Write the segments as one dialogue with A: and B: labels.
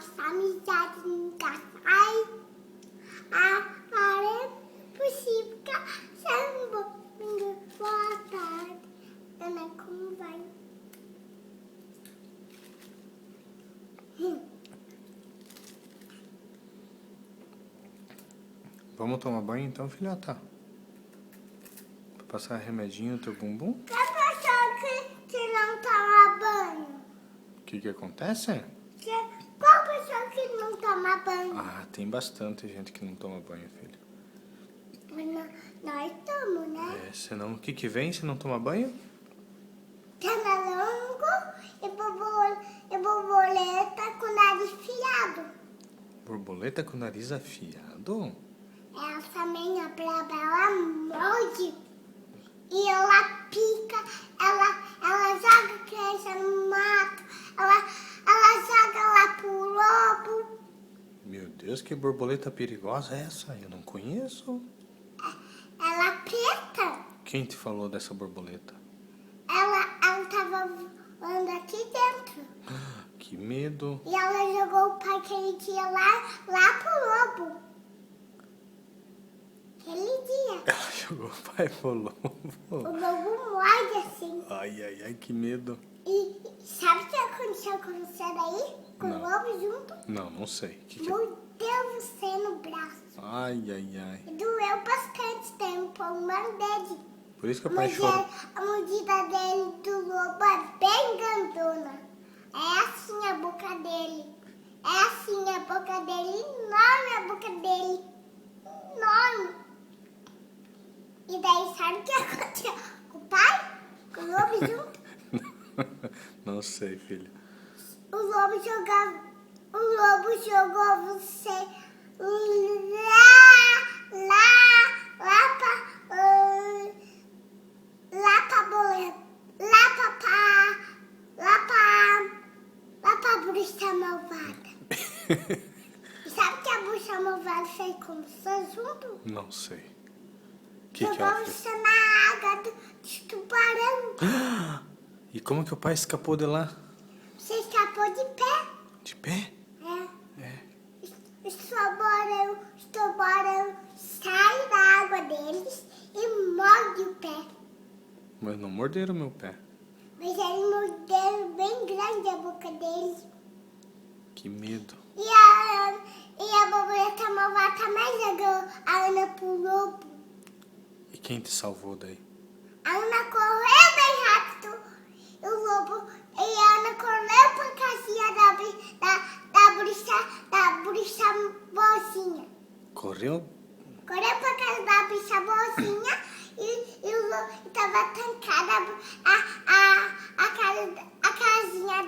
A: nossa amizade nunca sai. É possível que samba. Boa tarde. Ana, como vai?
B: Vamos tomar banho então, filhota? Pra passar remedinho no teu bumbum?
A: Que pessoa que não toma banho?
B: O que acontece?
A: Qual pessoa que não toma banho?
B: Ah, tem bastante gente que não toma banho, filho.
A: Nós tomamos, né?
B: É, senão, o que vem se não toma banho?
A: Canarongo e borboleta com nariz fiado.
B: Borboleta com nariz afiado?
A: Essa minha braba, ela morde. E ela pica, ela joga criança no mato, ela joga lá pro lobo.
B: Meu Deus, que borboleta perigosa é essa? Eu não conheço.
A: Ela preta.
B: Quem te falou dessa borboleta?
A: Ela tava voando aqui dentro.
B: Que medo.
A: E ela jogou o pai aquele dia lá pro lobo. Aquele dia.
B: Ela jogou o pai pro lobo.
A: O lobo morde assim.
B: Ai, que medo.
A: E sabe o que aconteceu com você daí? Com
B: Não.
A: o lobo junto?
B: Não sei.
A: Mordeu você no braço.
B: Ai.
A: E doeu bastante tempo, um band-aid.
B: Por isso que o pai chorou.
A: A mordida dele do lobo é bem grandona. É assim a boca dele. É assim a boca dele, enorme a boca dele. Enorme. E daí sabe o que aconteceu com o pai? Com o lobo junto?
B: Não sei, filho.
A: O lobo jogou você lá pra bruxa malvada. E sabe o que a bruxa malvada fez com você junto?
B: Não sei. O que
A: Jogou
B: ela fez?
A: você na água de tubarão.
B: E como que o pai escapou de lá?
A: Você escapou de pé.
B: De pé?
A: É. Os tubarão saem da água deles e mordem o pé.
B: Mas não morderam meu pé.
A: Mas eles morderam bem grande a boca deles.
B: Que medo.
A: E a borboleta malvada também jogou a Ana pro lobo.
B: E quem te salvou daí?
A: A Ana correu bem rápido. E o lobo e a Ana correu pra casinha da bruxa boazinha.
B: Correu?
A: Correu pra casa da bruxa boazinha e o lobo tava trancada a casinha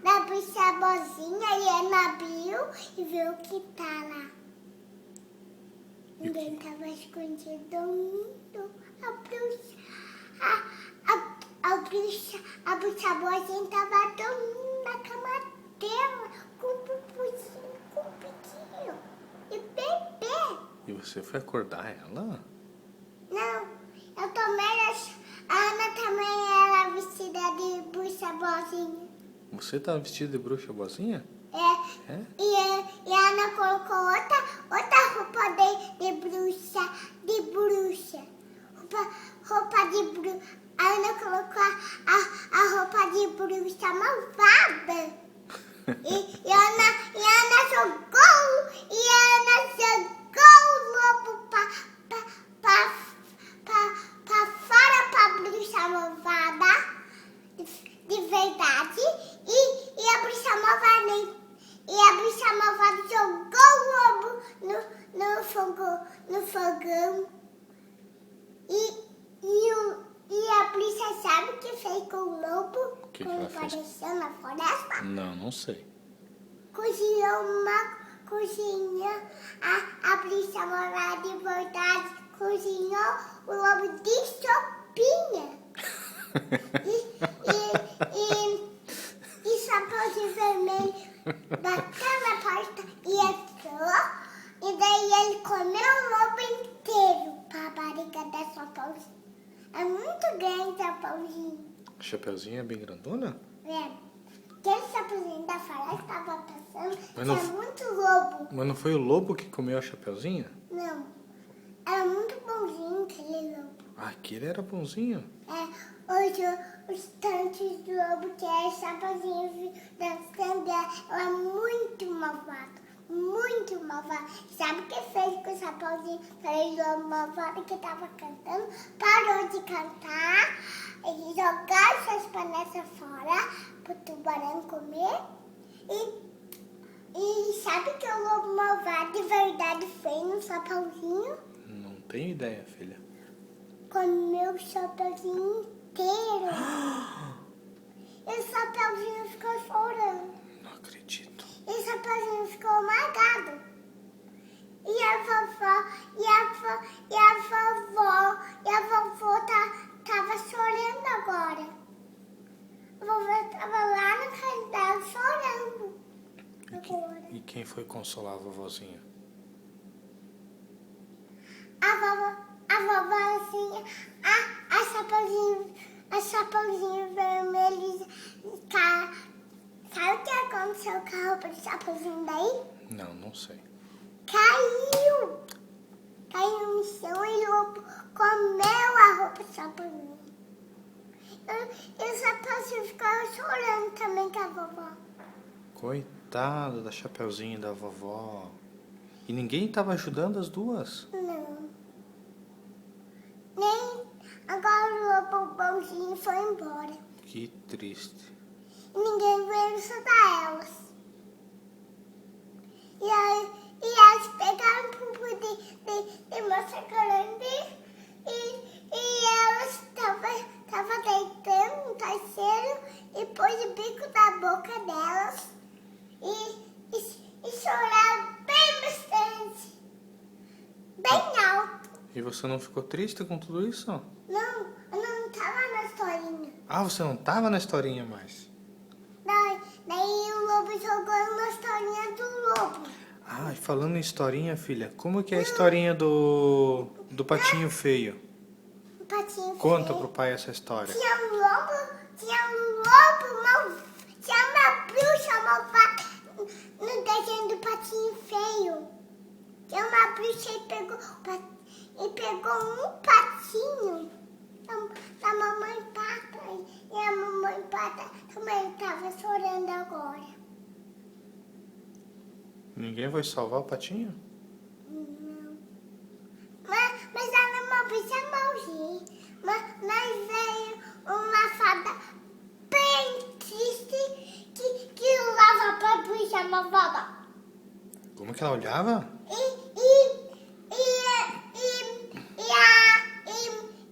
A: da bruxa boazinha e ela abriu e viu que tá lá. Ninguém tava escondido dormindo. A bruxa boazinha tava dormindo na cama dela com um pupuzinho, com um piquinho e bebê.
B: E você foi acordar ela?
A: Não, eu também, a Ana também era vestida de bruxa boazinha.
B: Você tá vestido de bruxa boazinha? É?
A: E a Ana colocou outra roupa de bruxa. Roupa de bruxa. A Ana colocou a roupa de bruxa malvada. E a Ana jogou o lobo pra fora pra bruxa malvada. De verdade. E a bruxa malvada jogou o lobo no fogão. E a bruxa sabe o que fez com o lobo?
B: O que
A: quando
B: ela fez?
A: apareceu na floresta?
B: Não sei.
A: Cozinhou uma cozinha. A bruxa malvada de verdade cozinhou o lobo de sopinha. E Chapeuzinho Vermelho bateu na porta e entrou. E daí ele comeu o lobo inteiro pra barriga da Chapeuzinho. É muito grande a Chapeuzinho.
B: Chapeuzinho é bem grandona?
A: É. aquele Chapeuzinho da floresta estava passando,
B: Mas não
A: tinha
B: f-
A: muito lobo.
B: Mas não foi o lobo que comeu a Chapeuzinho?
A: Não, era muito bonzinho aquele lobo.
B: Ah, aquele era bonzinho.
A: Hoje os tantos do lobo que é Chapeuzinho dançando, ela é muito malvado. Muito malvado. Sabe o que fez com o Chapeuzinho? Aquele lobo malvado que estava cantando, parou de cantar, eles jogaram suas panelas fora para o tubarão comer. E sabe o que o lobo malvado de verdade fez no Chapeuzinho?
B: Não tenho ideia, filha.
A: Comeu o Chapeuzinho inteiro. E o Chapeuzinho ficou chorando.
B: Não acredito.
A: E o Chapeuzinho ficou amargado. E a vovó tava chorando agora. A vovó tava lá na casa dela chorando. Agora.
B: E quem foi consolar a vovozinha?
A: A vovó assim, a Chapeuzinho vermelho. Sabe o que aconteceu com a roupa do Chapeuzinho daí?
B: Não sei.
A: Caiu no chão e o lobo comeu a roupa do Chapeuzinho. E o Chapeuzinho ficava chorando também com a vovó.
B: Coitado da Chapeuzinho e da vovó. E ninguém tava ajudando as duas?
A: Não. Nem agora o lobo bonzinho foi embora.
B: Que triste.
A: E ninguém veio ajudar elas. E elas pegaram um pouco de massa grande e elas estavam deitando no travesseiro e pôs o bico da boca delas e choraram bem bastante. Bem alto.
B: E você não ficou triste com tudo isso?
A: Não, eu não estava na historinha.
B: Ah, você não tava na historinha mais.
A: Daí o lobo jogou uma historinha do lobo.
B: Ah, e falando em historinha, filha, como que é a historinha do patinho feio?
A: O patinho
B: Conta
A: feio.
B: pro pai essa história.
A: Tinha um lobo malvado. Tinha uma bruxa malvada no desenho do patinho feio. Tinha uma bruxa e pegou um patinho da mamãe Pata. E a mamãe Pata também estava chorando agora.
B: Ninguém vai salvar o patinho?
A: Não. Mas ela é uma bruxa malzinha. Mas veio uma fada bem triste que olhava pra bruxa malvada.
B: Como que ela olhava?
A: E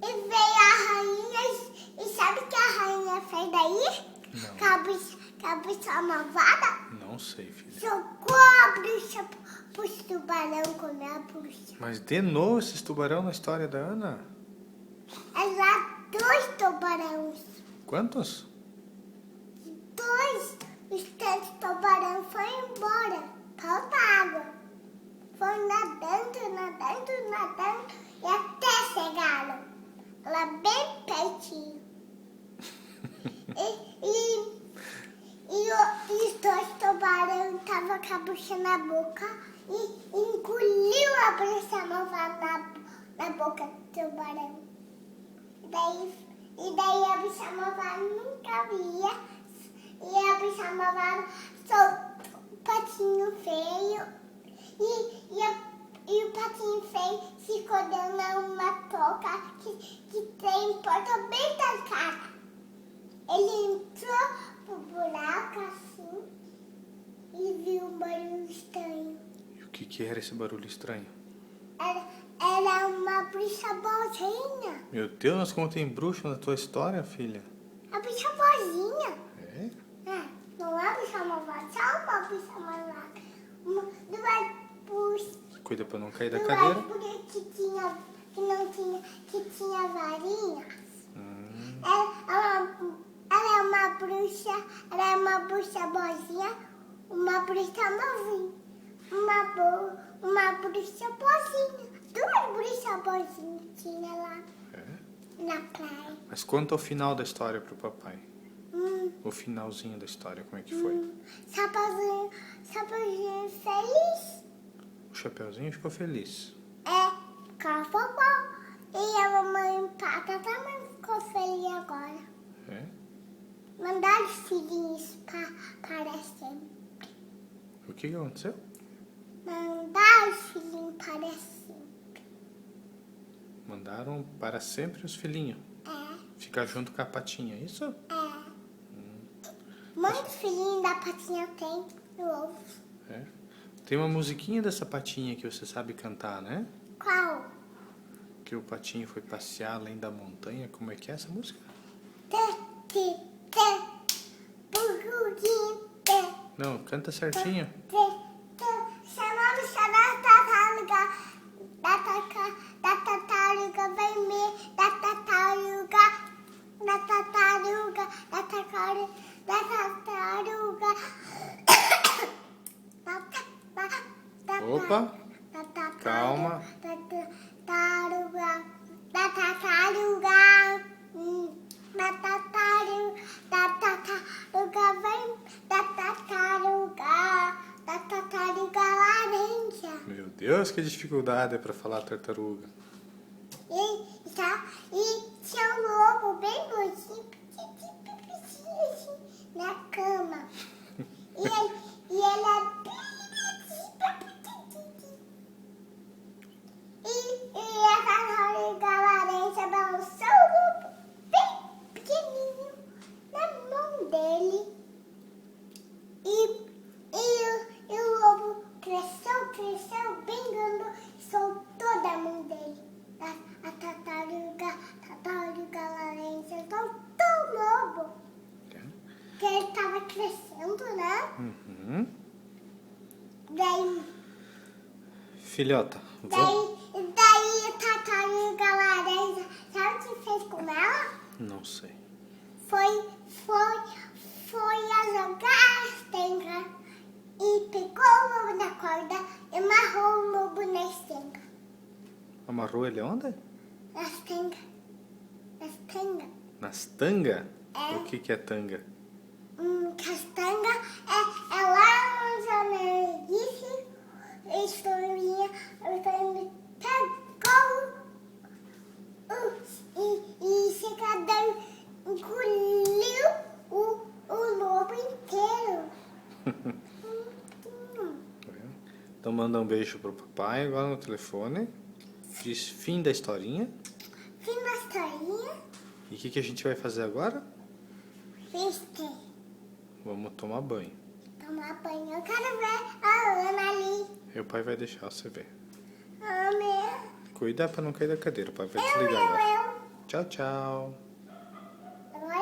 A: veio a rainha. E sabe o que a rainha fez daí?
B: Não.
A: Com a bruxa malvada?
B: Não sei, filha.
A: Jogou a bruxa pros tubarão comer a bruxa.
B: Mas de novo esses tubarão na história da Ana?
A: Ela 2 tubarões.
B: Quantos?
A: 2 os tantos tubarões foram embora para outra água. Foram nadando e até chegaram. Lá bem pertinho. E os 2 tubarões estavam com a bruxa na boca e engoliu a bruxa malvada na boca do tubarão. E daí a bruxa malvada nunca via. E a bruxa malvada soltou o patinho feio. E o patinho feio ficou dando uma toca que tem porta bem trancada. Ele entrou pro buraco assim e viu um barulho estranho.
B: E o que era esse barulho estranho?
A: Era uma bruxa boazinha.
B: Meu Deus, mas como tem bruxa na tua história, filha?
A: A bruxa boazinha.
B: É?
A: Não é a bruxa malvada, só uma bruxa malvada. Duas bruxas.
B: Cuida pra não cair da cadeira.
A: Que tinha varinhas. Ela é uma bruxa boazinha, uma bruxa malvinha, uma bruxa boazinha. 2 bruxas boazinhas tinha lá na praia.
B: Mas conta o final da história pro papai. O finalzinho da história, como é que foi?
A: Chapeuzinho feliz.
B: O Chapeuzinho ficou feliz.
A: É, com a vovó. E a mamãe Pata também ficou feliz agora.
B: É?
A: Mandar os filhinhos para sempre.
B: O que aconteceu?
A: Mandar os filhinhos para sempre.
B: Mandaram para sempre os filhinhos.
A: É,
B: Ficar junto com a patinha, isso?
A: é. Muitos filhinhos da patinha tem no ovo.
B: É. Tem uma musiquinha dessa patinha que você sabe cantar, né?
A: Qual?
B: Que o patinho foi passear além da montanha. Como é que é essa música?
A: Buguguinho, tê.
B: Não, canta certinho.
A: Chamamos da tartaruga vermelha, da tartaruga,
B: Opa, calma.
A: Da tartaruga, da tartaruga laranja.
B: Meu Deus, que dificuldade para falar tartaruga.
A: E tinha um lobo bem gordinho, assim, na cama. E ele é e a tartaruga laranja balançou o lobo bem pequenininho na mão dele. E o lobo cresceu bem grande e soltou da mão dele. A tartaruga laranja soltou o lobo. Que ele estava crescendo, né?
B: Uhum.
A: Daí
B: Filhota,
A: a tartaruga laranja, sabe o que fez com ela?
B: não sei.
A: Foi a jogar as tengas e pegou o lobo da corda e amarrou o lobo na estenga.
B: Amarrou ele onde?
A: Nas tengas.
B: Nas tanga?
A: É.
B: O que é tanga?
A: Castanga é lá onde a mãe disse, historinha, ele pegou e chegou engoliu o lobo inteiro.
B: Então manda um beijo pro papai agora no telefone. Diz fim da historinha.
A: Fim da historinha.
B: E o que a gente vai fazer agora?
A: Viste.
B: Vamos tomar banho.
A: Tomar banho. Eu quero ver a Ana ali.
B: E o pai vai deixar você ver.
A: Amém.
B: Cuida pra não cair da cadeira. O pai vai desligar agora.
A: Eu.
B: Tchau, tchau.